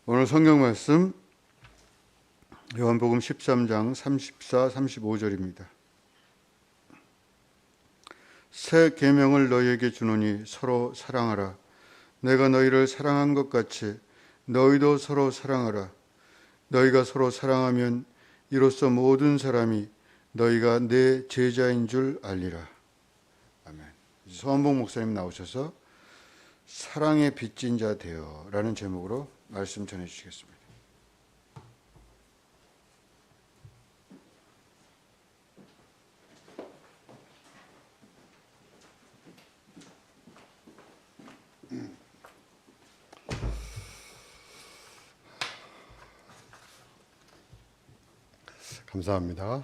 오늘 성경 말씀 요한복음 13장 34, 35절입니다. 새 계명을 너희에게 주노니 서로 사랑하라. 내가 너희를 사랑한 것 같이 너희도 서로 사랑하라. 너희가 서로 사랑하면 이로써 모든 사람이 너희가 내 제자인 줄 알리라. 아멘. 서원봉 목사님 나오셔서 사랑의 빚진 자 되어 라는 제목으로 말씀 전해 주시겠습니다. 감사합니다.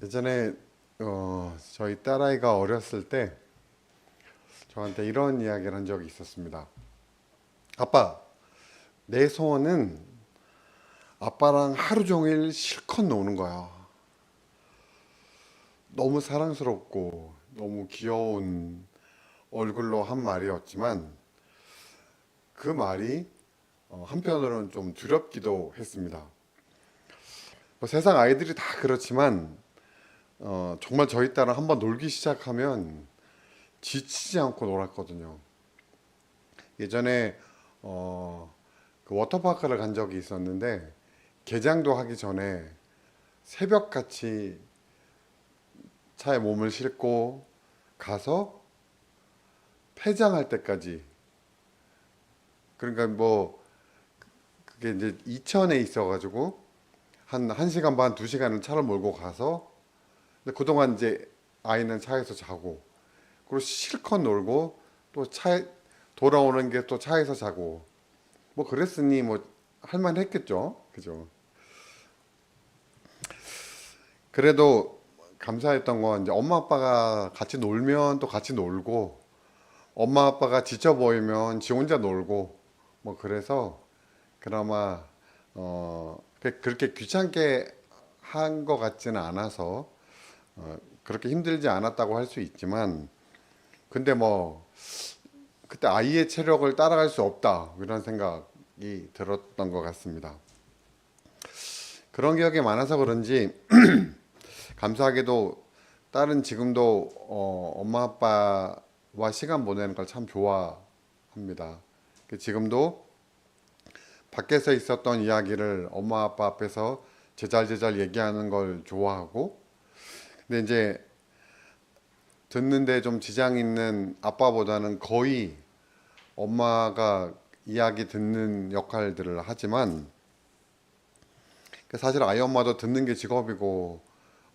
예전에 저희 딸아이가 어렸을 때 저한테 이런 이야기를 한 적이 있었습니다. 아빠, 내 소원은 아빠랑 하루 종일 실컷 노는 거야. 너무 사랑스럽고 너무 귀여운 얼굴로 한 말이었지만 그 말이 한편으로는 좀 두렵기도 했습니다. 뭐 세상 아이들이 다 그렇지만 정말 저희 딸은 한번 놀기 시작하면 지치지 않고 놀았거든요. 예전에 그 워터파크를 간 적이 있었는데 개장도 하기 전에 새벽같이 차에 몸을 싣고 가서 폐장할 때까지, 그러니까 뭐 그게 이제 이천에 있어가지고 한 1시간 반, 2시간을 차를 몰고 가서, 근데 그동안 이제 아이는 차에서 자고, 그리고 실컷 놀고, 또 차에 돌아오는 게 또 차에서 자고, 뭐 그랬으니 뭐 할만했겠죠. 그죠? 그래도 감사했던 건 이제 엄마 아빠가 같이 놀면 또 같이 놀고, 엄마 아빠가 지쳐 보이면 지 혼자 놀고, 뭐 그래서 그나마 그렇게 귀찮게 한 것 같지는 않아서 그렇게 힘들지 않았다고 할 수 있지만, 근데 뭐 그때 아이의 체력을 따라갈 수 없다 이런 생각이 들었던 것 같습니다. 그런 기억이 많아서 그런지 감사하게도 딸은 지금도 엄마 아빠와 시간 보내는 걸 참 좋아합니다. 지금도 밖에서 있었던 이야기를 엄마 아빠 앞에서 제잘제잘 얘기하는 걸 좋아하고, 근데 이제 듣는데 좀 지장 있는 아빠보다는 거의 엄마가 이야기 듣는 역할들을 하지만, 사실 아이 엄마도 듣는 게 직업이고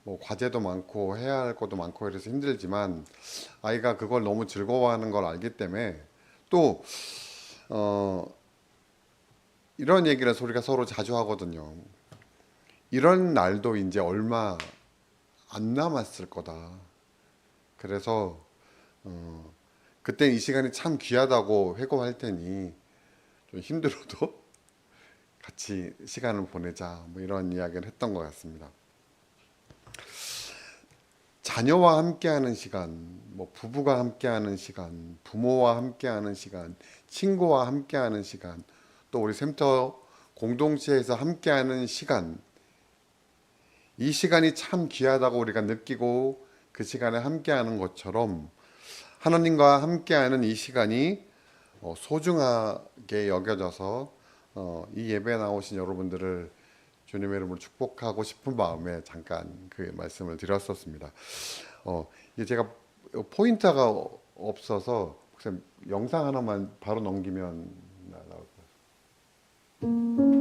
뭐 과제도 많고 해야 할 것도 많고 이래서 힘들지만, 아이가 그걸 너무 즐거워하는 걸 알기 때문에 또 이런 얘기를 우리가 서로 자주 하거든요. 이런 날도 이제 얼마 안 남았을 거다. 그래서 그때 이 시간이 참 귀하다고 회고할 테니 좀 힘들어도 같이 시간을 보내자, 뭐 이런 이야기를 했던 것 같습니다. 자녀와 함께하는 시간, 뭐 부부가 함께하는 시간, 부모와 함께하는 시간, 친구와 함께하는 시간, 또 우리 샘터 공동체에서 함께하는 시간, 이 시간이 참 귀하다고 우리가 느끼고 그 시간에 함께하는 것처럼 하나님과 함께하는 이 시간이 소중하게 여겨져서 이 예배에 나오신 여러분들을 주님의 이름으로 축복하고 싶은 마음에 잠깐 그 말씀을 드렸었습니다. 이게 제가 포인터가 없어서 혹시 영상 하나만 바로 넘기면 나올 것 같아요.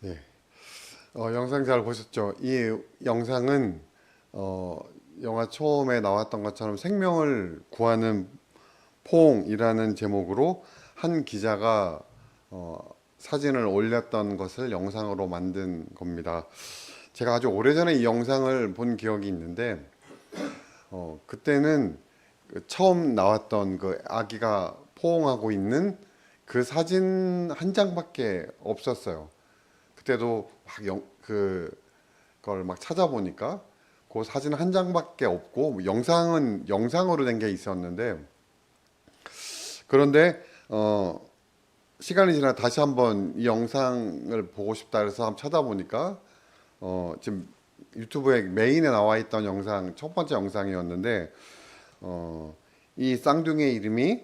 네. 영상 잘 보셨죠? 이 영상은 영화 처음에 나왔던 것처럼 생명을 구하는 포옹이라는 제목으로 한 기자가 사진을 올렸던 것을 영상으로 만든 겁니다. 제가 아주 오래전에 이 영상을 본 기억이 있는데 그때는 그 처음 나왔던 그 아기가 포옹하고 있는 그 사진 한 장밖에 없었어요. 그때도 그걸 막 찾아보니까 그 사진 한 장밖에 없고 뭐 영상은 영상으로 된 게 있었는데 그런데 시간이 지나 다시 한번 이 영상을 보고 싶다 해서 한번 찾아보니까 지금 유튜브에 메인에 나와 있던 영상 첫 번째 영상이었는데 이 쌍둥이의 이름이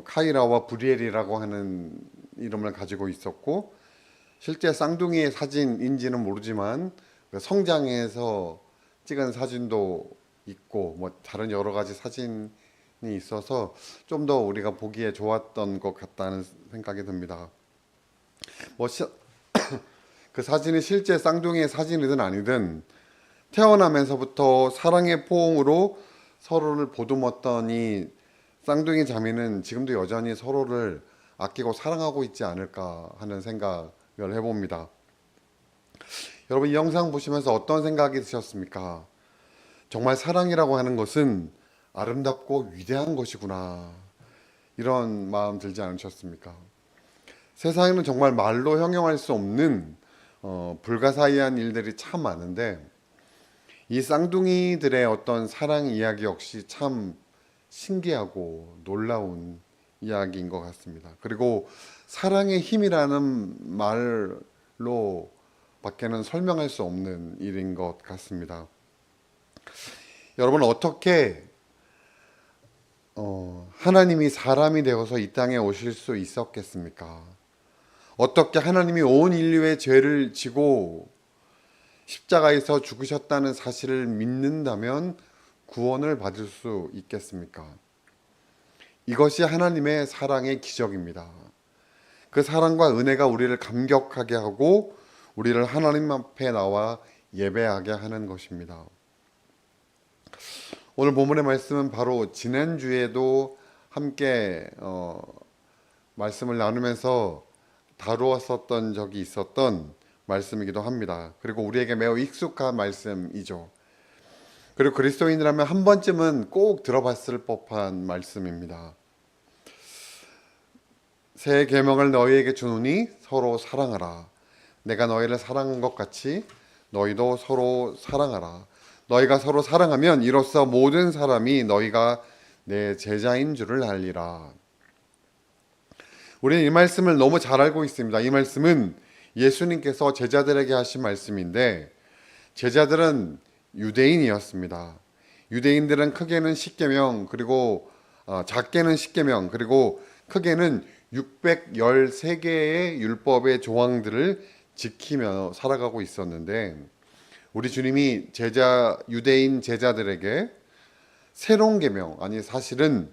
카이라와 브리엘이라고 하는 이름을 가지고 있었고 실제 쌍둥이의 사진인지는 모르지만 그 성장해서 찍은 사진도 있고 뭐 다른 여러 가지 사진이 있어서 좀 더 우리가 보기에 좋았던 것 같다는 생각이 듭니다. 그 사진이 실제 쌍둥이의 사진이든 아니든 태어나면서부터 사랑의 포옹으로 서로를 보듬었던 이 쌍둥이 자매는 지금도 여전히 서로를 아끼고 사랑하고 있지 않을까 하는 생각을 해봅니다. 여러분 이 영상 보시면서 어떤 생각이 드셨습니까? 정말 사랑이라고 하는 것은 아름답고 위대한 것이구나 이런 마음 들지 않으셨습니까? 세상에는 정말 말로 형용할 수 없는 불가사의한 일들이 참 많은데 이 쌍둥이들의 어떤 사랑 이야기 역시 참 신기하고 놀라운 이야기인 것 같습니다. 그리고 사랑의 힘이라는 말로 밖에는 설명할 수 없는 일인 것 같습니다. 여러분 어떻게 하나님이 사람이 되어서 이 땅에 오실 수 있었겠습니까? 어떻게 하나님이 온 인류의 죄를 지고 십자가에서 죽으셨다는 사실을 믿는다면 구원을 받을 수 있겠습니까? 이것이 하나님의 사랑의 기적입니다. 그 사랑과 은혜가 우리를 감격하게 하고 우리를 하나님 앞에 나와 예배하게 하는 것입니다. 오늘 본문의 말씀은 바로 지난주에도 함께 말씀을 나누면서 다루었었던 적이 있었던 말씀이기도 합니다. 그리고 우리에게 매우 익숙한 말씀이죠. 그리고 그리스도인이라면 한 번쯤은 꼭 들어봤을 법한 말씀입니다. 새 계명을 너희에게 주노니 서로 사랑하라. 내가 너희를 사랑한 것 같이 너희도 서로 사랑하라. 너희가 서로 사랑하면 이로써 모든 사람이 너희가 내 제자인 줄을 알리라. 우리는 이 말씀을 너무 잘 알고 있습니다. 이 말씀은 예수님께서 제자들에게 하신 말씀인데 제자들은 유대인이었습니다. 유대인들은 크게는 십계명 그리고 작게는 십계명 그리고 크게는 613개의 율법의 조항들을 지키며 살아가고 있었는데 우리 주님이 유대인 제자들에게 새로운 계명, 아니 사실은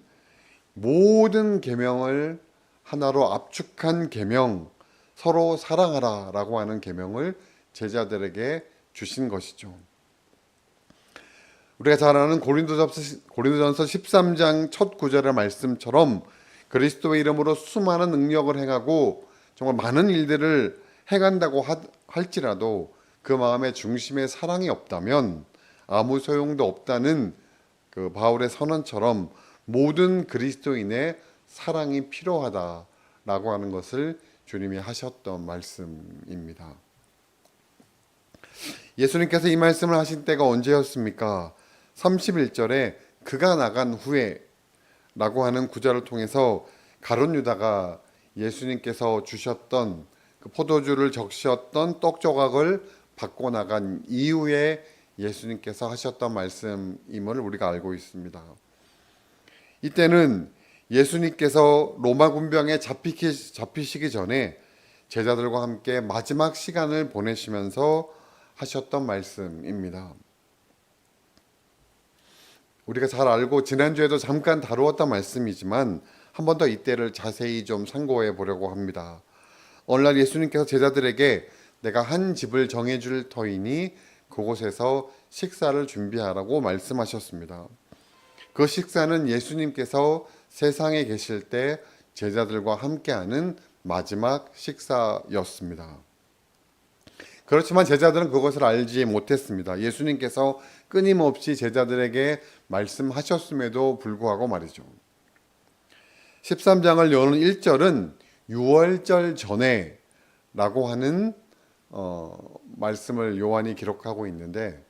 모든 계명을 하나로 압축한 계명, 서로 사랑하라라고 하는 계명을 제자들에게 주신 것이죠. 우리가 잘 아는 고린도전서 13장 첫 구절의 말씀처럼 그리스도의 이름으로 수많은 능력을 행하고 정말 많은 일들을 행한다고 할지라도 그 마음의 중심에 사랑이 없다면 아무 소용도 없다는 그 바울의 선언처럼 모든 그리스도인의 사랑이 필요하다라고 하는 것을 주님이 하셨던 말씀입니다. 예수님께서 이 말씀을 하신 때가 언제였습니까? 31절에 그가 나간 후에 라고 하는 구절을 통해서 가룟 유다가 예수님께서 주셨던 그 포도주를 적셨던 떡 조각을 받고 나간 이후에 예수님께서 하셨던 말씀임을 우리가 알고 있습니다. 이때는 예수님께서 로마 군병에 잡히시기 전에 제자들과 함께 마지막 시간을 보내시면서 하셨던 말씀입니다. 우리가 잘 알고 지난주에도 잠깐 다루었던 말씀이지만 한 번 더 이때를 자세히 좀 상고해 보려고 합니다. 오늘날 예수님께서 제자들에게 내가 한 집을 정해줄 터이니 그곳에서 식사를 준비하라고 말씀하셨습니다. 그 식사는 예수님께서 세상에 계실 때 제자들과 함께하는 마지막 식사였습니다. 그렇지만 제자들은 그것을 알지 못했습니다. 예수님께서 끊임없이 제자들에게 말씀하셨음에도 불구하고 말이죠. 13장을 여는 1절은 유월절 전에 라고 하는 말씀을 요한이 기록하고 있는데,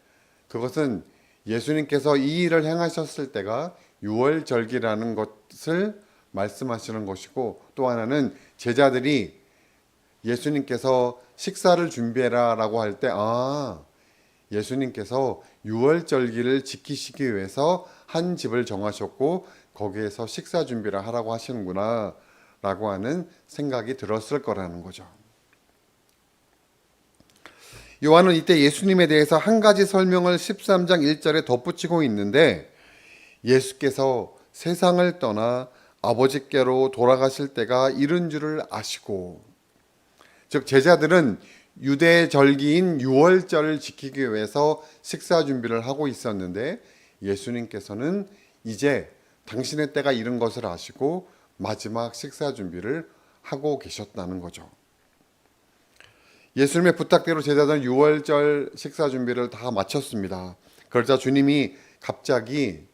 그것은 예수님께서 이 일을 행하셨을 때가 유월절기라는 것을 말씀하시는 것이고, 또 하나는 제자들이 예수님께서 식사를 준비해라 라고 할 때, 예수님께서 유월절기를 지키시기 위해서 한 집을 정하셨고 거기에서 식사 준비를 하라고 하시는구나 라고 하는 생각이 들었을 거라는 거죠. 요한은 이때 예수님에 대해서 한 가지 설명을 13장 1절에 덧붙이고 있는데, 예수께서 세상을 떠나 아버지께로 돌아가실 때가 이른 줄을 아시고, 즉 제자들은 유대 절기인 유월절을 지키기 위해서 식사 준비를 하고 있었는데, 예수님께서는 이제 당신의 때가 이른 것을 아시고 마지막 식사 준비를 하고 계셨다는 거죠. 예수님의 부탁대로 제자들은 유월절 식사 준비를 다 마쳤습니다. 그러자 주님이 갑자기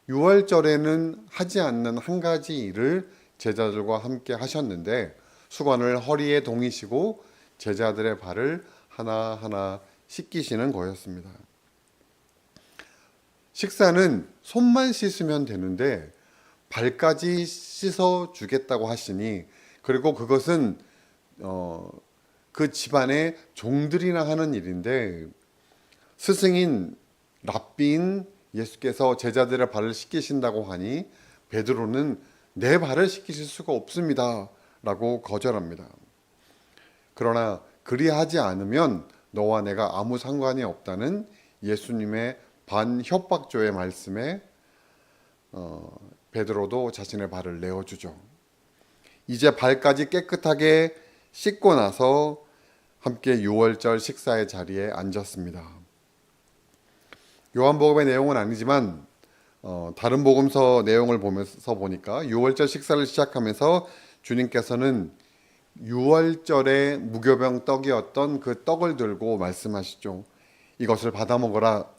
유월절에는 하지 않는 한 가지 일을 제자들과 함께 하셨는데, 수건을 허리에 동이시고 제자들의 발을 하나하나 씻기시는 거였습니다. 식사는 손만 씻으면 되는데 발까지 씻어 주겠다고 하시니, 그리고 그것은 그 집안의 종들이나 하는 일인데, 스승인 랍비인 예수께서 제자들의 발을 씻기신다고 하니 베드로는 내 발을 씻기실 수가 없습니다 라고 거절합니다. 그러나 그리하지 않으면 너와 내가 아무 상관이 없다는 예수님의 반협박조의 말씀에 베드로도 자신의 발을 내어주죠. 이제 발까지 깨끗하게 씻고 나서 함께 유월절 식사의 자리에 앉았습니다. 요한복음의 내용은 아니지만 다른 복음서 내용을 보면서 보니까 유월절 식사를 시작하면서 주님께서는 유월절의 무교병 떡이었던 그 떡을 들고 말씀하시죠. 이것을 받아 먹어라.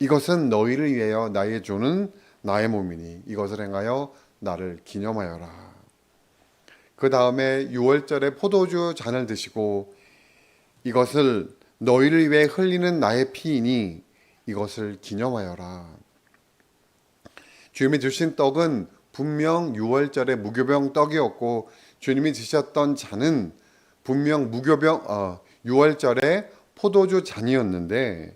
이것은 너희를 위하여 나의 주는 나의 몸이니 이것을 행하여 나를 기념하여라. 그 다음에 유월절에 포도주 잔을 드시고 이것을 너희를 위해 흘리는 나의 피이니 이것을 기념하여라. 주님이 주신 떡은 분명 유월절의 무교병 떡이었고, 주님이 드셨던 잔은 분명 유월절의 포도주 잔이었는데,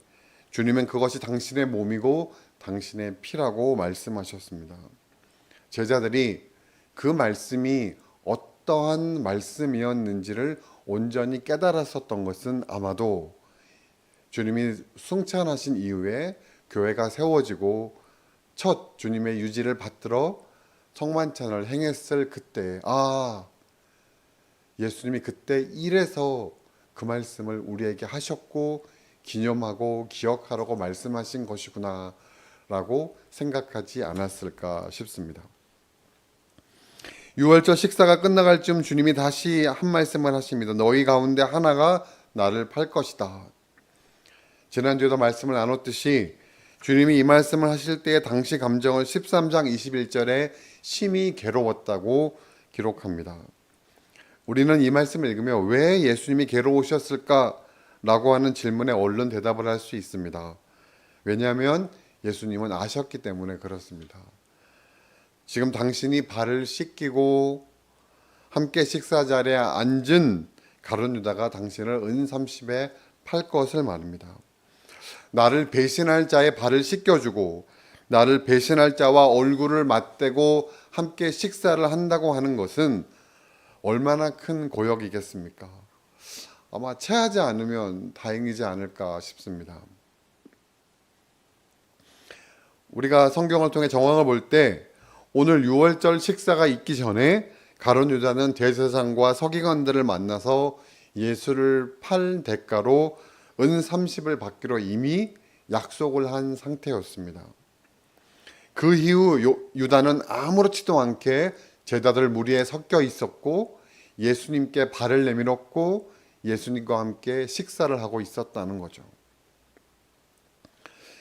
주님은 그것이 당신의 몸이고 당신의 피라고 말씀하셨습니다. 제자들이 그 말씀이 어떠한 말씀이었는지를 온전히 깨달았었던 것은 아마도 주님이 승천하신 이후에 교회가 세워지고 첫 주님의 유지를 받들어 성만찬을 행했을 그때, 예수님이 그때 이래서 그 말씀을 우리에게 하셨고 기념하고 기억하라고 말씀하신 것이구나 라고 생각하지 않았을까 싶습니다. 유월절 식사가 끝나갈 즈음 주님이 다시 한 말씀을 하십니다. 너희 가운데 하나가 나를 팔 것이다. 지난주에도 말씀을 나눴듯이 주님이 이 말씀을 하실 때의 당시 감정을 13장 21절에 심히 괴로웠다고 기록합니다. 우리는 이 말씀을 읽으며 왜 예수님이 괴로우셨을까? 라고 하는 질문에 얼른 대답을 할 수 있습니다. 왜냐하면 예수님은 아셨기 때문에 그렇습니다. 지금 당신이 발을 씻기고 함께 식사 자리에 앉은 가룟 유다가 당신을 은30에 팔 것을 말합니다. 나를 배신할 자의 발을 씻겨주고 나를 배신할 자와 얼굴을 맞대고 함께 식사를 한다고 하는 것은 얼마나 큰 고역이겠습니까? 아마 체하지 않으면 다행이지 않을까 싶습니다. 우리가 성경을 통해 정황을 볼 때 오늘 유월절 식사가 있기 전에 가룟 유다는 대제사장과 서기관들을 만나서 예수를 팔 대가로 은 30을 받기로 이미 약속을 한 상태였습니다. 그 이후 유다는 아무렇지도 않게 제자들 무리에 섞여 있었고 예수님께 발을 내밀었고 예수님과 함께 식사를 하고 있었다는 거죠.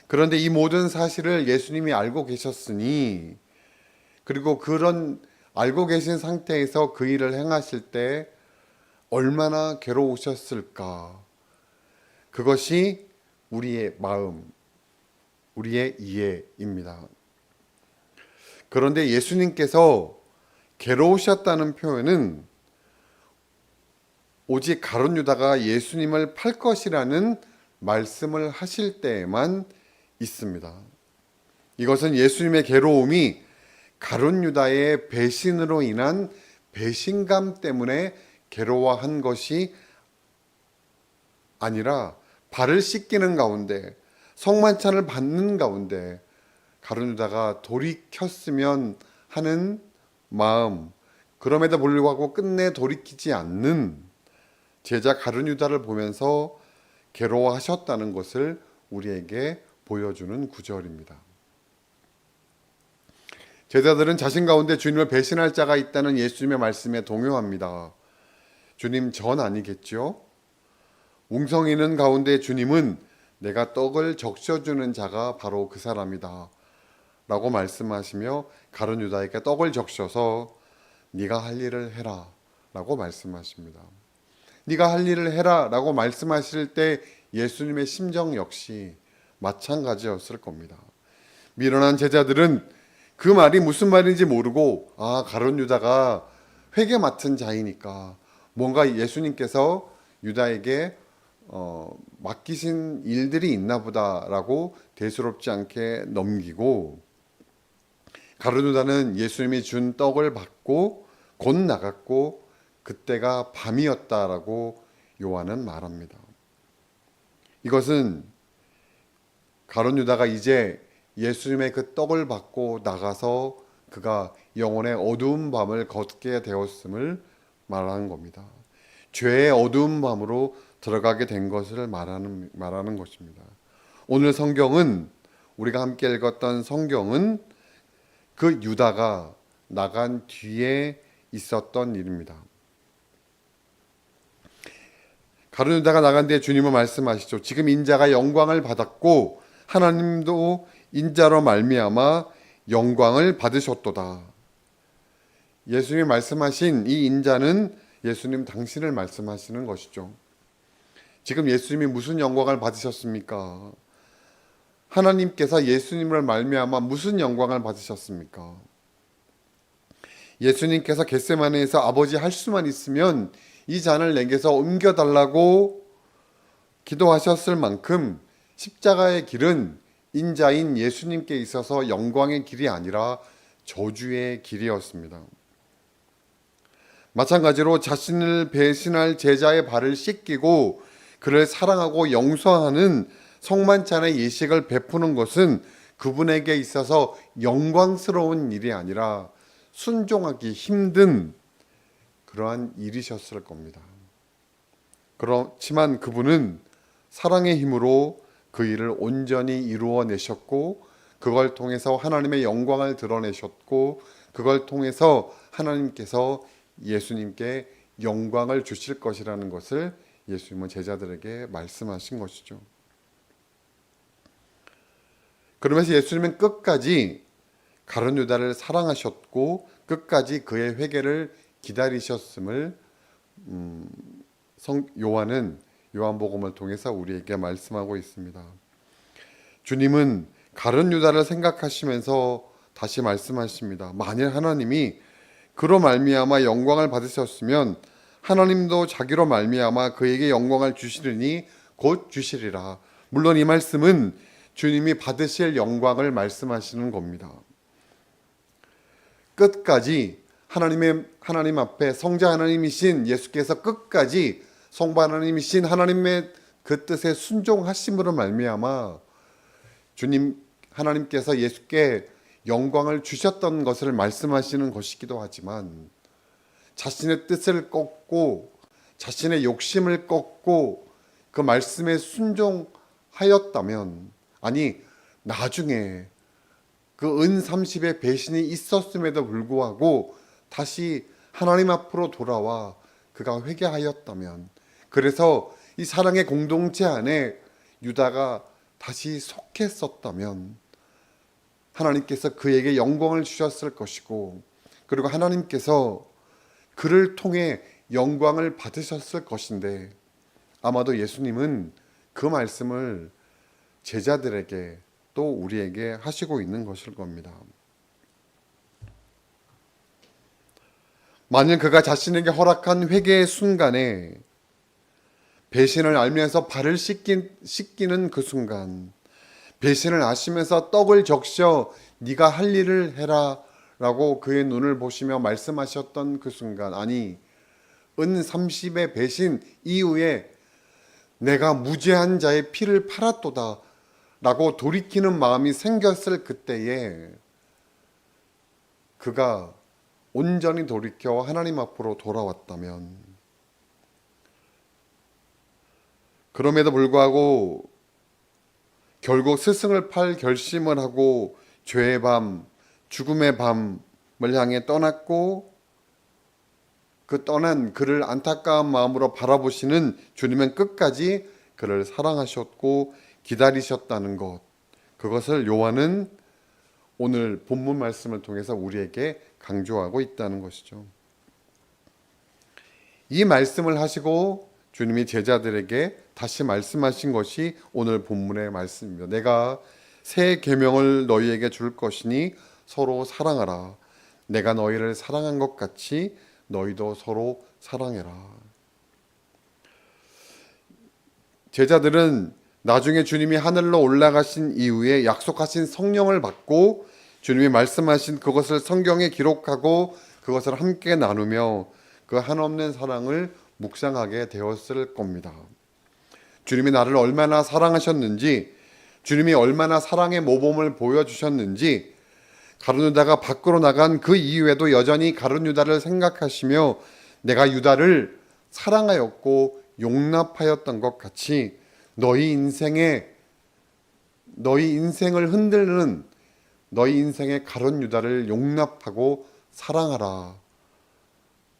그런데 이 모든 사실을 예수님이 알고 계셨으니, 그리고 그런 알고 계신 상태에서 그 일을 행하실 때 얼마나 괴로우셨을까. 그것이 우리의 마음, 우리의 이해입니다. 그런데 예수님께서 괴로우셨다는 표현은 오직 가룟 유다가 예수님을 팔 것이라는 말씀을 하실 때에만 있습니다. 이것은 예수님의 괴로움이 가룟 유다의 배신으로 인한 배신감 때문에 괴로워한 것이 아니라 발을 씻기는 가운데, 성만찬을 받는 가운데 가룟 유다가 돌이켰으면 하는 마음, 그럼에도 불구하고 끝내 돌이키지 않는 제자 가룟 유다를 보면서 괴로워하셨다는 것을 우리에게 보여주는 구절입니다. 제자들은 자신 가운데 주님을 배신할 자가 있다는 예수님의 말씀에 동요합니다. 주님, 전 아니겠죠? 웅성이는 가운데 주님은 내가 떡을 적셔주는 자가 바로 그 사람이다 라고 말씀하시며 가룟 유다에게 떡을 적셔서 네가 할 일을 해라 라고 말씀하십니다. 네가 할 일을 해라 라고 말씀하실 때 예수님의 심정 역시 마찬가지였을 겁니다. 미련한 제자들은 그 말이 무슨 말인지 모르고, 가룟 유다가 회계 맡은 자이니까 뭔가 예수님께서 유다에게 맡기신 일들이 있나 보다라고 대수롭지 않게 넘기고, 가룟 유다는 예수님이 준 떡을 받고 곧 나갔고 그때가 밤이었다라고 요한은 말합니다. 이것은 가룟 유다가 이제 예수님의 그 떡을 받고 나가서 그가 영혼의 어두운 밤을 걷게 되었음을 말하는 겁니다. 죄의 어두운 밤으로 들어가게 된 것을 말하는 것입니다. 오늘 성경은, 우리가 함께 읽었던 성경은 그 유다가 나간 뒤에 있었던 일입니다. 가룟 유다가 나간 뒤에 주님은 말씀하시죠. 지금 인자가 영광을 받았고 하나님도 인자로 말미암아 영광을 받으셨도다. 예수님이 말씀하신 이 인자는 예수님 당신을 말씀하시는 것이죠. 지금 예수님이 무슨 영광을 받으셨습니까? 하나님께서 예수님을 말미암아 무슨 영광을 받으셨습니까? 예수님께서 겟세마네에서 아버지 할 수만 있으면 이 잔을 내게서 옮겨달라고 기도하셨을 만큼 십자가의 길은 인자인 예수님께 있어서 영광의 길이 아니라 저주의 길이었습니다. 마찬가지로 자신을 배신할 제자의 발을 씻기고 그를 사랑하고 용서하는 성만찬의 예식을 베푸는 것은 그분에게 있어서 영광스러운 일이 아니라 순종하기 힘든 그러한 일이셨을 겁니다. 그렇지만 그분은 사랑의 힘으로 그 일을 온전히 이루어내셨고, 그걸 통해서 하나님의 영광을 드러내셨고, 그걸 통해서 하나님께서 예수님께 영광을 주실 것이라는 것을 예수님은 제자들에게 말씀하신 것이죠. 그러면서 예수님은 끝까지 가룟 유다를 사랑하셨고 끝까지 그의 회개를 기다리셨음을 요한은 요한복음을 통해서 우리에게 말씀하고 있습니다. 주님은 가룟 유다를 생각하시면서 다시 말씀하십니다. 만일 하나님이 그로 말미암아 영광을 받으셨으면 하나님도 자기로 말미암아 그에게 영광을 주시리니 곧 주시리라. 물론 이 말씀은 주님이 받으실 영광을 말씀하시는 겁니다. 끝까지 하나님 앞에 성자 하나님이신 예수께서 끝까지 성부 하나님이신 하나님의 그 뜻에 순종하심으로 말미암아 하나님께서 예수께 영광을 주셨던 것을 말씀하시는 것이기도 하지만, 자신의 뜻을 꺾고 자신의 욕심을 꺾고 그 말씀에 순종하였다면, 아니 나중에 그 은 30의 배신이 있었음에도 불구하고 다시 하나님 앞으로 돌아와 그가 회개하였다면, 그래서 이 사랑의 공동체 안에 유다가 다시 속했었다면 하나님께서 그에게 영광을 주셨을 것이고, 그리고 하나님께서 그를 통해 영광을 받으셨을 것인데, 아마도 예수님은 그 말씀을 제자들에게 또 우리에게 하시고 있는 것일 겁니다. 만일 그가 자신에게 허락한 회개의 순간에 배신을 알면서 발을 씻기는 그 순간, 배신을 아시면서 떡을 적셔 네가 할 일을 해라 라고 그의 눈을 보시며 말씀하셨던 그 순간, 아니 은 30의 배신 이후에 내가 무죄한 자의 피를 팔았도다 라고 돌이키는 마음이 생겼을 그때에 그가 온전히 돌이켜 하나님 앞으로 돌아왔다면, 그럼에도 불구하고 결국 스승을 팔 결심을 하고 죄의 밤, 죽음의 밤을 향해 떠났고, 그 떠난 그를 안타까운 마음으로 바라보시는 주님은 끝까지 그를 사랑하셨고 기다리셨다는 것, 그것을 요한은 오늘 본문 말씀을 통해서 우리에게 강조하고 있다는 것이죠. 이 말씀을 하시고 주님이 제자들에게 다시 말씀하신 것이 오늘 본문의 말씀입니다. 내가 새 계명을 너희에게 줄 것이니 서로 사랑하라. 내가 너희를 사랑한 것 같이 너희도 서로 사랑해라. 제자들은 나중에 주님이 하늘로 올라가신 이후에 약속하신 성령을 받고 주님이 말씀하신 그것을 성경에 기록하고 그것을 함께 나누며 그 한없는 사랑을 묵상하게 되었을 겁니다. 주님이 나를 얼마나 사랑하셨는지, 주님이 얼마나 사랑의 모범을 보여주셨는지, 가룟 유다가 밖으로 나간 그 이후에도 여전히 가룟 유다를 생각하시며 내가 유다를 사랑하였고 용납하였던 것 같이 너희 인생을 흔들는 너희 인생의 가룟 유다를 용납하고 사랑하라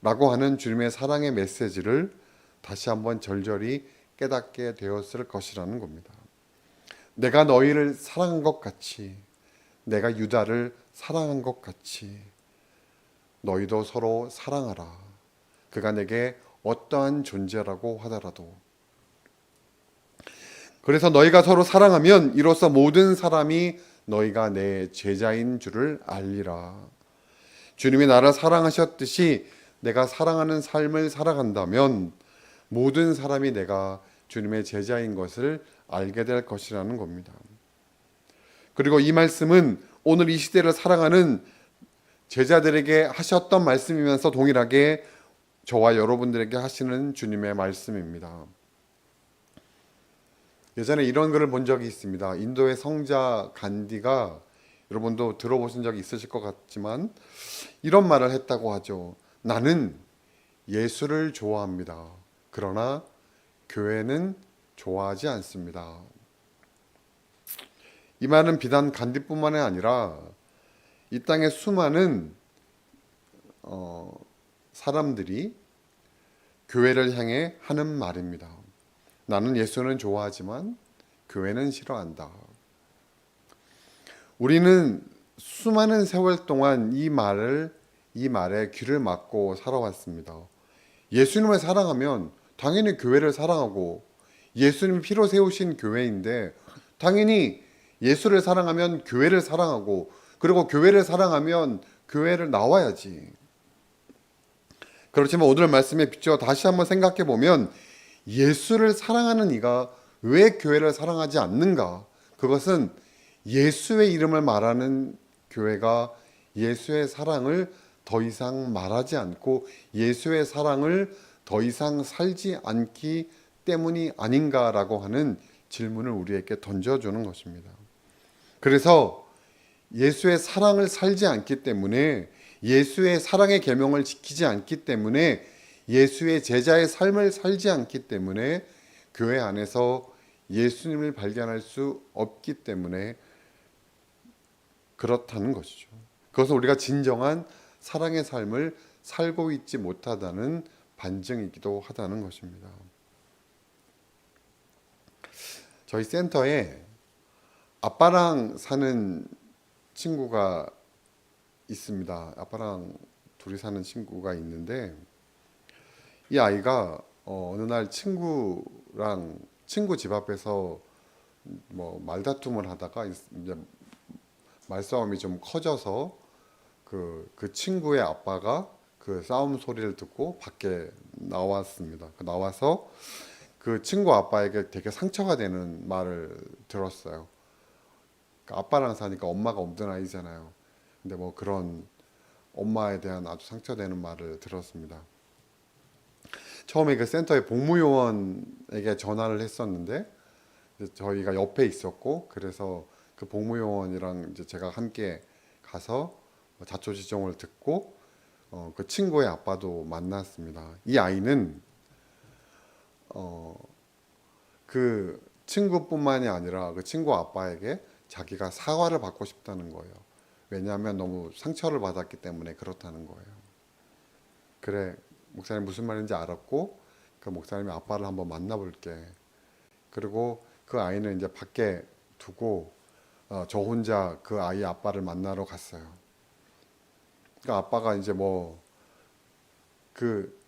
라고 하는 주님의 사랑의 메시지를 다시 한번 절절히 깨닫게 되었을 것이라는 겁니다. 내가 너희를 사랑한 것 같이, 내가 유다를 사랑한 것 같이 너희도 서로 사랑하라. 그가 내게 어떠한 존재라고 하더라도. 그래서 너희가 서로 사랑하면 이로써 모든 사람이 너희가 내 제자인 줄을 알리라. 주님이 나를 사랑하셨듯이 내가 사랑하는 삶을 살아간다면 모든 사람이 내가 주님의 제자인 것을 알게 될 것이라는 겁니다. 그리고 이 말씀은 오늘 이 시대를 살아가는 제자들에게 하셨던 말씀이면서 동일하게 저와 여러분들에게 하시는 주님의 말씀입니다. 예전에 이런 글을 본 적이 있습니다. 인도의 성자 간디가, 여러분도 들어보신 적이 있으실 것 같지만 이런 말을 했다고 하죠. 나는 예수를 좋아합니다. 그러나 교회는 좋아하지 않습니다. 이 말은 비단 간디뿐만이 아니라 이 땅의 수많은 사람들이 교회를 향해 하는 말입니다. 나는 예수는 좋아하지만 교회는 싫어한다. 우리는 수많은 세월 동안 이 말에 귀를 막고 살아왔습니다. 예수님을 사랑하면 당연히 교회를 사랑하고, 예수님이 피로 세우신 교회인데 당연히 예수를 사랑하면 교회를 사랑하고, 그리고 교회를 사랑하면 교회를 나와야지. 그렇지만 오늘 말씀에 비추어 다시 한번 생각해 보면 예수를 사랑하는 이가 왜 교회를 사랑하지 않는가? 그것은 예수의 이름을 말하는 교회가 예수의 사랑을 더 이상 말하지 않고 예수의 사랑을 더 이상 살지 않기 때문이 아닌가라고 하는 질문을 우리에게 던져주는 것입니다. 그래서 예수의 사랑을 살지 않기 때문에, 예수의 사랑의 계명을 지키지 않기 때문에 예수의 제자의 삶을 살지 않기 때문에 교회 안에서 예수님을 발견할 수 없기 때문에 그렇다는 것이죠. 그것은 우리가 진정한 사랑의 삶을 살고 있지 못하다는 반증이기도 하다는 것입니다. 저희 센터에 아빠랑 사는 친구가 있습니다. 아빠랑 둘이 사는 친구가 있는데 이 아이가 어느 날 친구랑 친구 집 앞에서 뭐 말다툼을 하다가 이제 말싸움이 좀 커져서 그 친구의 아빠가 그 싸움 소리를 듣고 밖에 나왔습니다. 나와서 그 친구 아빠에게 되게 상처가 되는 말을 들었어요. 그러니까 아빠랑 사니까 엄마가 없는 아이잖아요. 근데 뭐 그런 엄마에 대한 아주 상처되는 말을 들었습니다. 처음에 그 센터의 복무요원에게 전화를 했었는데 저희가 옆에 있었고 그래서 그 복무요원이랑 이제 제가 함께 가서 자초지종을 듣고 그 친구의 아빠도 만났습니다. 이 아이는 그 친구뿐만이 아니라 그 친구 아빠에게 자기가 사과를 받고 싶다는 거예요. 왜냐하면 너무 상처를 받았기 때문에 그렇다는 거예요. 그래, 목사님 무슨 말인지 알았고 그 목사님이 아빠를 한번 만나볼게. 그리고 그 아이는 이제 밖에 두고 저 혼자 그 아이 아빠를 만나러 갔어요. 그 아빠가 이제 뭐 그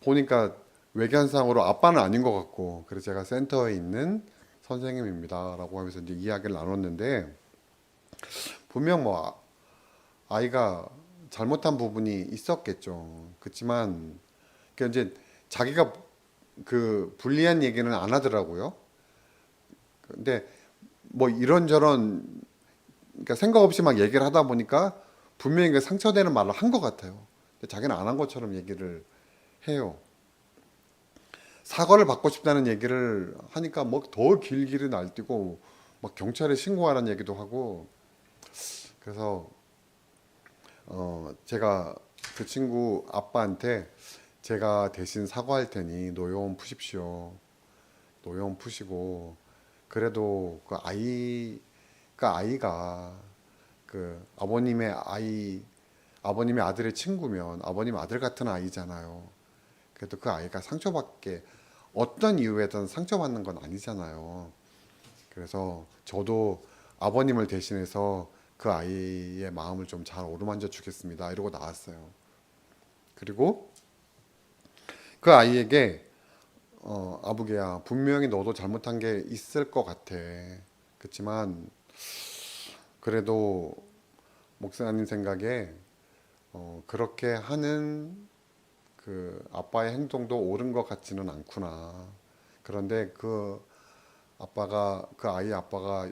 보니까 외견상으로 아빠는 아닌 것 같고 그래서 제가 센터에 있는 선생님입니다라고 하면서 이제 이야기를 나눴는데 분명 뭐 아이가 잘못한 부분이 있었겠죠. 그렇지만 그 이제 자기가 그 불리한 얘기는 안 하더라고요. 근데 뭐 이런저런 그러니까 생각 없이 막 얘기를 하다 보니까 분명히 그 상처되는 말을 한 것 같아요. 근데 자기는 안 한 것처럼 얘기를 해요. 사과를 받고 싶다는 얘기를 하니까 뭐 더 길길이 날뛰고 막 경찰에 신고하라는 얘기도 하고 그래서 제가 그 친구 아빠한테 제가 대신 사과할 테니 노여움 푸십시오. 노여움 푸시고 그래도 그 아이가 그 아버님의 아들의 친구면 아버님 아들 같은 아이잖아요. 그래도 그 아이가 상처받게 어떤 이유에든 상처받는 건 아니잖아요. 그래서 저도 아버님을 대신해서 그 아이의 마음을 좀 잘 어루만져 주겠습니다. 이러고 나왔어요. 그리고 그 아이에게 아부개야 분명히 너도 잘못한 게 있을 것 같아. 그렇지만 그래도 목사님 생각에 그렇게 하는 그 아빠의 행동도 옳은 것 같지는 않구나. 그런데 그 아이 아빠가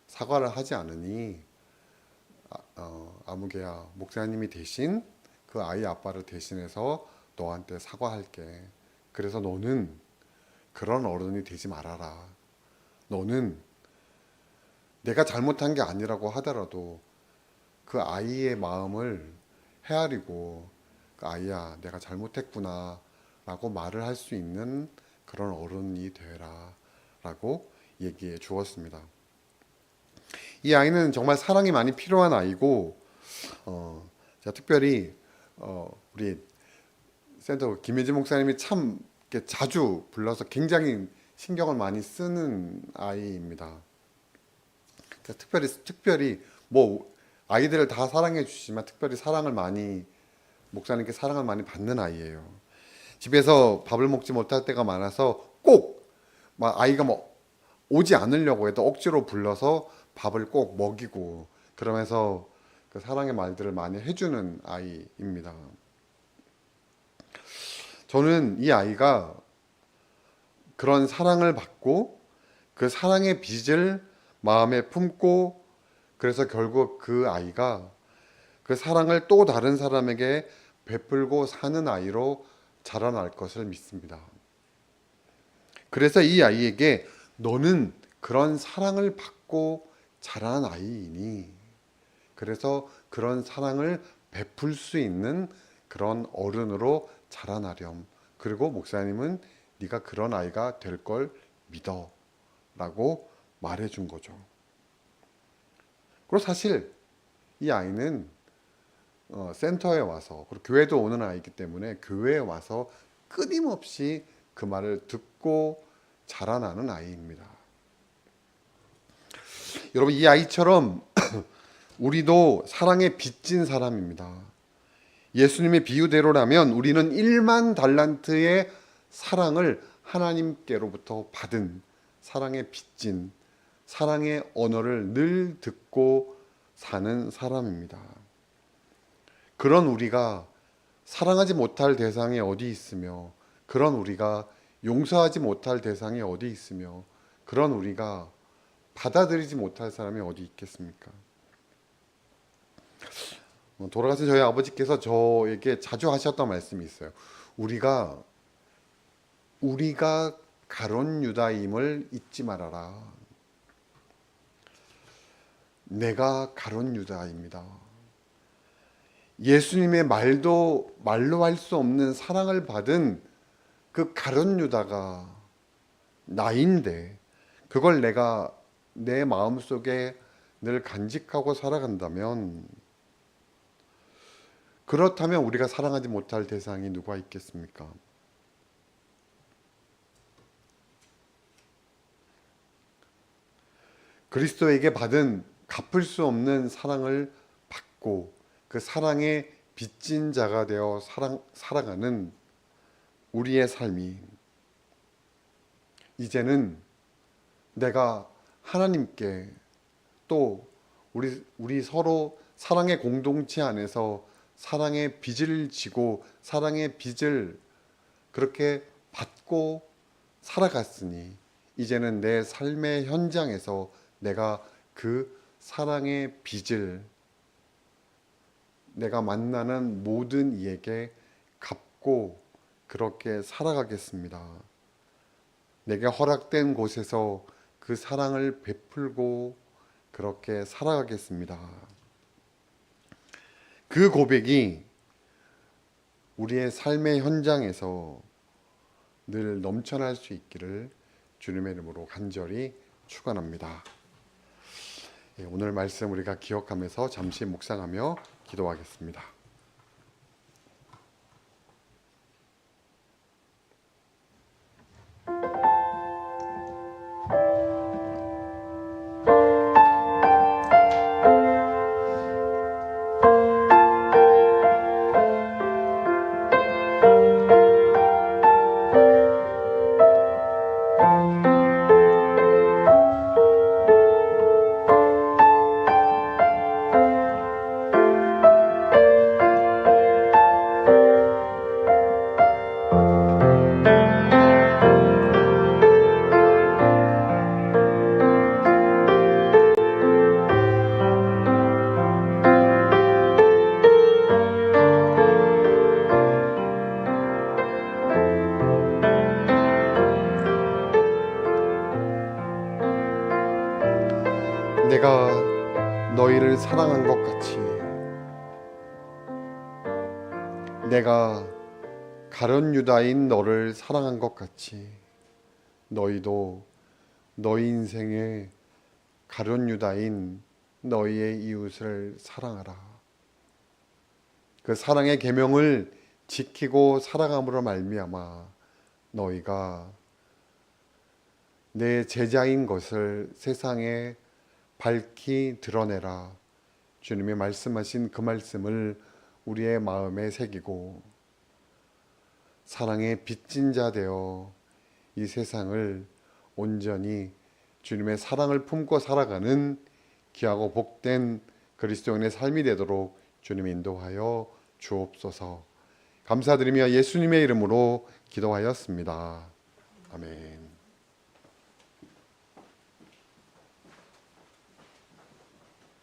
사과를 하지 않으니 아무개야 목사님이 대신 그 아이 아빠를 대신해서 너한테 사과할게. 그래서 너는 그런 어른이 되지 말아라. 너는 내가 잘못한 게 아니라고 하더라도 그 아이의 마음을 헤아리고 그 아이야 내가 잘못했구나 라고 말을 할 수 있는 그런 어른이 되라 라고 얘기해 주었습니다. 이 아이는 정말 사랑이 많이 필요한 아이고 제가 특별히 우리 센터 김혜진 목사님이 참 이렇게 자주 불러서 굉장히 신경을 많이 쓰는 아이입니다. 특별히 뭐 아이들을 다 사랑해 주시지만 특별히 목사님께 사랑을 많이 받는 아이예요. 집에서 밥을 먹지 못할 때가 많아서 꼭 막 아이가 뭐 오지 않으려고 해도 억지로 불러서 밥을 꼭 먹이고 그러면서 그 사랑의 말들을 많이 해주는 아이입니다. 저는 이 아이가 그런 사랑을 받고 그 사랑의 빚을 마음에 품고 그래서 결국 그 아이가 그 사랑을 또 다른 사람에게 베풀고 사는 아이로 자라날 것을 믿습니다. 그래서 이 아이에게 너는 그런 사랑을 받고 자란 아이이니 그래서 그런 사랑을 베풀 수 있는 그런 어른으로 자라나렴. 그리고 목사님은 네가 그런 아이가 될 걸 믿어 라고 말해준 거죠. 그리고 사실 이 아이는 센터에 와서, 그리고 교회도 오는 아이이기 때문에 교회에 와서 끊임없이 그 말을 듣고 자라나는 아이입니다. 여러분, 이 아이처럼 우리도 사랑에 빚진 사람입니다. 예수님의 비유대로라면 우리는 1만 달란트의 사랑을 하나님께로부터 받은, 사랑에 빚진, 사랑의 언어를 늘 듣고 사는 사람입니다. 그런 우리가 사랑하지 못할 대상이 어디 있으며, 그런 우리가 용서하지 못할 대상이 어디 있으며, 그런 우리가 받아들이지 못할 사람이 어디 있겠습니까? 돌아가신 저희 아버지께서 저에게 자주 하셨던 말씀이 있어요. 우리가 가룟 유다임을 잊지 말아라. 내가 가룟 유다입니다. 예수님의 말로 할 수 없는 사랑을 받은 그 가룟 유다가 나인데, 그걸 내가 내 마음속에 늘 간직하고 살아간다면, 그렇다면 우리가 사랑하지 못할 대상이 누가 있겠습니까? 그리스도에게 받은 갚을 수 없는 사랑을 받고 그 사랑에 빚진 자가 되어 살아가는 우리의 삶이, 이제는 내가 하나님께, 또 우리 서로 사랑의 공동체 안에서 사랑의 빚을 지고 사랑의 빚을 그렇게 받고 살아갔으니, 이제는 내 삶의 현장에서 내가 그 사랑의 빚을 내가 만나는 모든 이에게 갚고 그렇게 살아가겠습니다. 내게 허락된 곳에서 그 사랑을 베풀고 그렇게 살아가겠습니다. 그 고백이 우리의 삶의 현장에서 늘 넘쳐날 수 있기를 주님의 이름으로 간절히 축원합니다. 오늘 말씀 우리가 기억하면서 잠시 묵상하며 기도하겠습니다. 내가 너희를 사랑한 것 같이, 내가 가룟 유다인 너를 사랑한 것 같이, 너희도 너희 인생의 가룟 유다인 너희의 이웃을 사랑하라. 그 사랑의 계명을 지키고 살아감으로 말미암아 너희가 내 제자인 것을 세상에 밝히 드러내라. 주님이 말씀하신 그 말씀을 우리의 마음에 새기고 사랑의 빚진 자 되어 이 세상을 온전히 주님의 사랑을 품고 살아가는 귀하고 복된 그리스도인의 삶이 되도록 주님 인도하여 주옵소서. 감사드리며 예수님의 이름으로 기도하였습니다. 아멘.